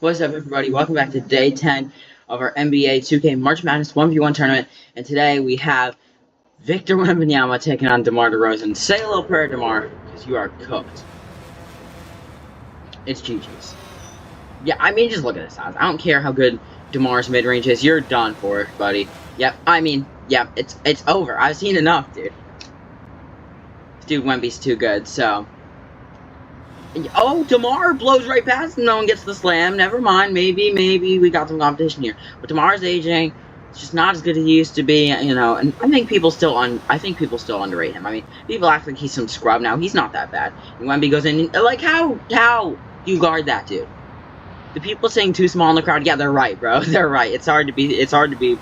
What's up, everybody? Welcome back to day 10 of our NBA 2K March Madness 1v1 tournament. And today we have Victor Wembanyama taking on DeMar DeRozan. Say a little prayer, DeMar, because you are cooked. It's GG's. Yeah, I mean, just look at this size. I don't care how good DeMar's mid-range is. You're done for, buddy. Yep, it's over. I've seen enough, dude. Dude, Wemby's too good, so... Oh, DeMar blows right past him. No one gets the slam. Never mind. Maybe we got some competition here. But DeMar's aging. It's just not as good as he used to be, you know. And I think people still underrate him. I mean, people act like he's some scrub now. He's not that bad. And Wemby goes in. Like, how you guard that dude? The people saying too small in the crowd. Yeah, they're right, bro. They're right. It's hard to be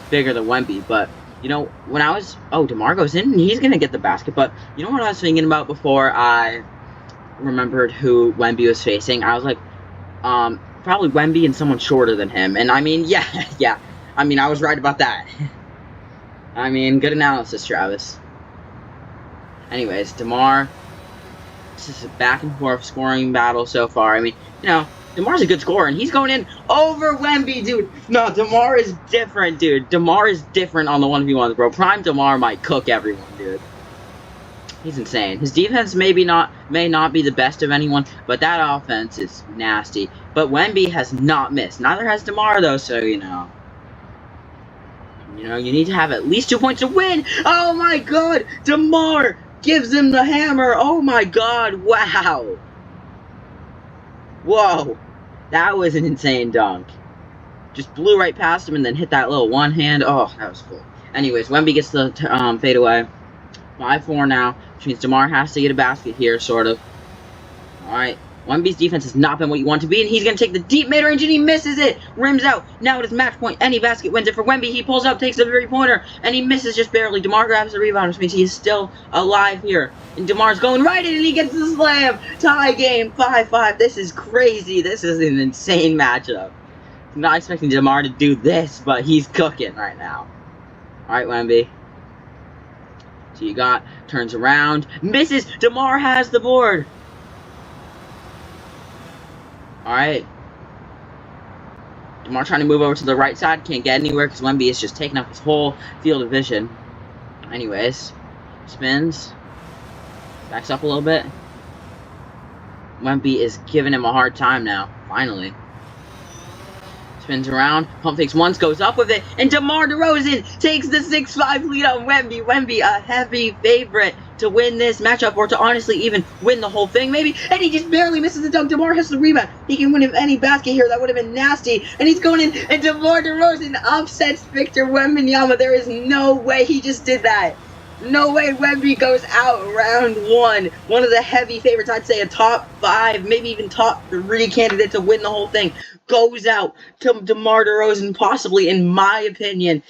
bigger than Wemby. But you know, when I was DeMar goes in and he's gonna get the basket. But you know what I was thinking about before I remembered who Wemby was facing? I was like, probably Wemby and someone shorter than him. And I mean, yeah. I mean, I was right about that. I mean, good analysis, Travis. Anyways, DeMar, this is a back and forth scoring battle so far. I mean, you know, DeMar's a good scorer, and he's going in over Wemby, dude. No, DeMar is different, dude. DeMar is different on the 1v1s, bro. Prime DeMar might cook everyone, dude. He's insane. His defense may not be the best of anyone, but that offense is nasty. But Wemby has not missed. Neither has DeMar, though, so, you know, you need to have at least 2 points to win. Oh, my God. DeMar gives him the hammer. Oh, my God. Wow. Whoa. That was an insane dunk. Just blew right past him and then hit that little one hand. Oh, that was cool. Anyways, Wemby gets the fadeaway. 5-4 now, which means DeMar has to get a basket here, sort of. Alright, Wemby's defense has not been what you want to be, and he's going to take the deep mid-range, and he misses it! Rims out, now it is match point, any basket wins it for Wemby, he pulls up, takes the three-pointer, and he misses just barely. DeMar grabs the rebound, which means he is still alive here. And DeMar's going right in, and he gets the slam! Tie game, 5-5, this is crazy, this is an insane matchup. I'm not expecting DeMar to do this, but he's cooking right now. Alright, Wemby. So you got, turns around, misses, DeMar has the board. Alright. DeMar trying to move over to the right side, can't get anywhere because Wemby is just taking up his whole field of vision. Anyways, spins, backs up a little bit. Wemby is giving him a hard time now, finally. Spins around, pump fakes once, goes up with it, and DeMar DeRozan takes the 6-5 lead on Wemby. Wemby, a heavy favorite to win this matchup, or to honestly even win the whole thing, maybe. And he just barely misses the dunk. DeMar has the rebound. He can win him any basket here. That would have been nasty. And he's going in, and DeMar DeRozan upsets Victor Wembanyama. There is no way he just did that. No way Wemby goes out round one. One of the heavy favorites, I'd say a top 5, maybe even top 3 candidate to win the whole thing, goes out to DeMar DeRozan, possibly, in my opinion,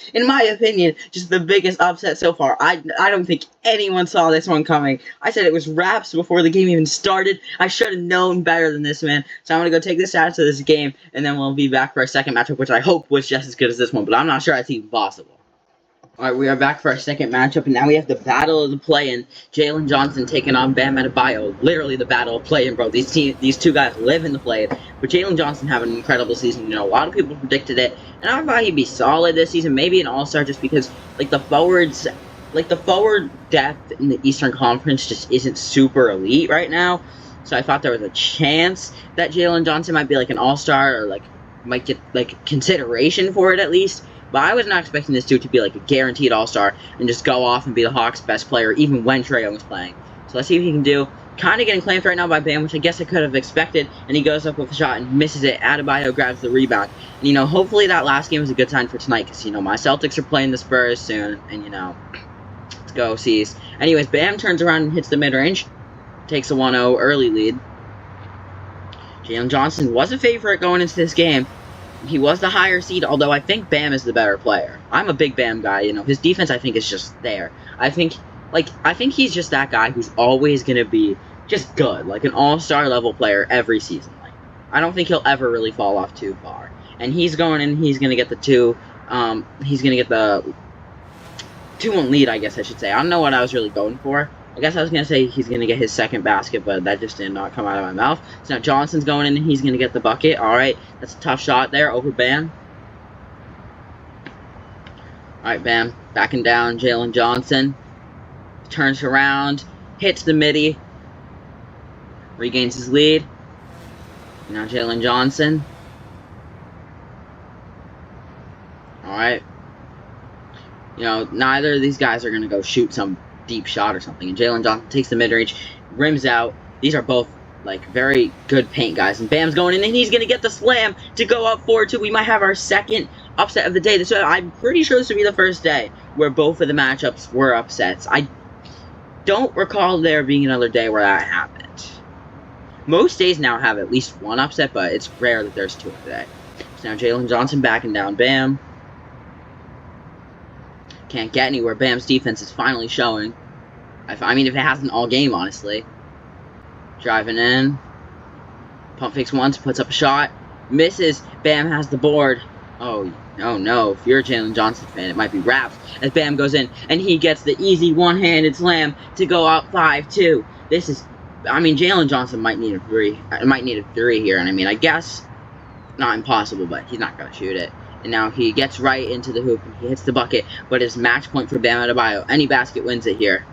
just the biggest upset so far. I don't think anyone saw this one coming. I said it was wraps before the game even started. I should have known better than this, man. So I'm going to go take this out to this game, and then we'll be back for our second matchup, which I hope was just as good as this one, but I'm not sure that's even possible. Alright, we are back for our second matchup, and now we have the battle of the play-in. Jalen Johnson taking on Bam Adebayo. Literally the battle of play-in, bro. These two guys live in the play-in. But Jalen Johnson having an incredible season. You know, a lot of people predicted it, and I thought he'd be solid this season. Maybe an all-star just because, like, the forward depth in the Eastern Conference just isn't super elite right now. So I thought there was a chance that Jalen Johnson might be, like, an all-star, or, like, might get, like, consideration for it at least. But I was not expecting this dude to be like a guaranteed all-star and just go off and be the Hawks' best player even when Trae Young was playing. So let's see what he can do. Kind of getting claimed right now by Bam, which I guess I could have expected. And he goes up with a shot and misses it. Adebayo grabs the rebound. And, you know, hopefully that last game was a good sign for tonight because, you know, my Celtics are playing the Spurs soon. And, you know, let's go, C's. Anyways, Bam turns around and hits the mid-range. Takes a 1-0 early lead. Jalen Johnson was a favorite going into this game. He was the higher seed, although I think Bam is the better player. I'm a big Bam guy, you know. His defense, I think, is just there. I think he's just that guy who's always going to be just good, like an all-star level player every season. Like, I don't think he'll ever really fall off too far. And he's going in, he's going to get the 2-1 lead, I guess I should say. I don't know what I was really going for. I guess I was going to say he's going to get his second basket, but that just did not come out of my mouth. So now Johnson's going in and he's going to get the bucket. Alright, that's a tough shot there over Bam. Alright, Bam, backing down Jalen Johnson. Turns around, hits the midi. Regains his lead. Now Jalen Johnson. Alright. You know, neither of these guys are going to go shoot some deep shot or something. And Jalen Johnson takes the mid-range, rims out. These are both, like, very good paint guys. And Bam's going in, and he's going to get the slam to go up 4-2. We might have our second upset of the day. I'm pretty sure this would be the first day where both of the matchups were upsets. I don't recall there being another day where that happened. Most days now have at least one upset, but it's rare that there's two a day. So now Jalen Johnson backing down Bam. Can't get anywhere. Bam's defense is finally showing. I mean, if it hasn't all game, honestly. Driving in. Pump fakes once, puts up a shot. Misses. Bam has the board. Oh no. If you're a Jalen Johnson fan, it might be wraps as Bam goes in, and he gets the easy one-handed slam to go out 5-2. This is... I mean, Jalen Johnson might need a three. Might need a three here, and I mean, I guess not impossible, but he's not going to shoot it. And now he gets right into the hoop, and he hits the bucket, but it's match point for Bam Adebayo. Any basket wins it here.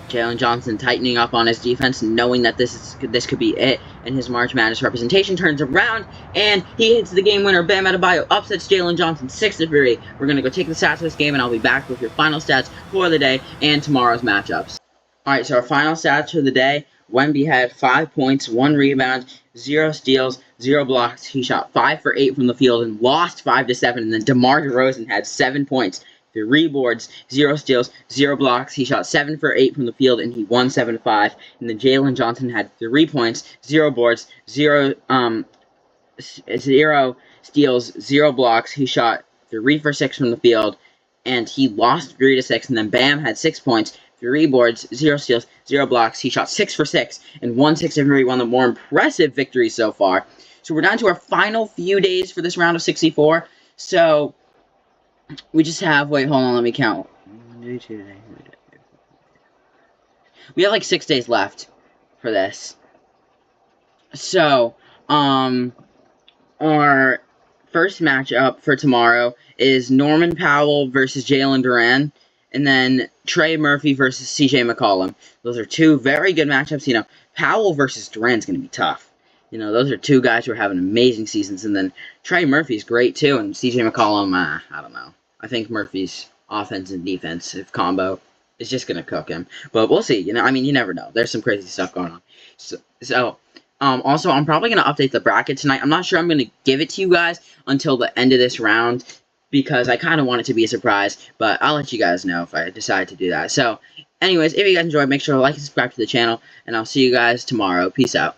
Jalen Johnson tightening up on his defense, knowing that this could be it, and his March Madness representation turns around, and he hits the game winner. Bam Adebayo upsets Jalen Johnson 6-3. We're going to go take the stats of this game, and I'll be back with your final stats for the day and tomorrow's matchups. Alright, so our final stats for the day. Wemby had 5 points, 1 rebound, 0 steals, 0 blocks. He shot 5 for 8 from the field and lost 5-7. And then DeMar DeRozan had 7 points, 3 boards, 0 steals, 0 blocks. He shot 7 for 8 from the field and he won 7-5. And then Jalen Johnson had 3 points, 0 boards, 0 steals, 0 blocks. He shot 3 for 6 from the field and he lost 3-6. And then Bam had 6 points, 3 boards, 0 steals, 0 blocks. He shot 6 for 6 and won 6-3, one of the more impressive victories so far. So we're down to our final few days for this round of 64. So we just have, wait, hold on, let me count. We have like 6 days left for this. So, our first matchup for tomorrow is Norman Powell versus Jalen Duren. And then Trey Murphy versus CJ McCollum. Those are 2 very good matchups. You know, Powell versus Durant's going to be tough. You know, those are 2 guys who are having amazing seasons. And then Trey Murphy's great, too. And CJ McCollum, I don't know. I think Murphy's offense and defensive combo is just going to cook him. But we'll see. You know, I mean, you never know. There's some crazy stuff going on. So also, I'm probably going to update the bracket tonight. I'm not sure I'm going to give it to you guys until the end of this round, because I kind of want it to be a surprise, but I'll let you guys know if I decide to do that. So, anyways, if you guys enjoyed, make sure to like and subscribe to the channel, and I'll see you guys tomorrow. Peace out.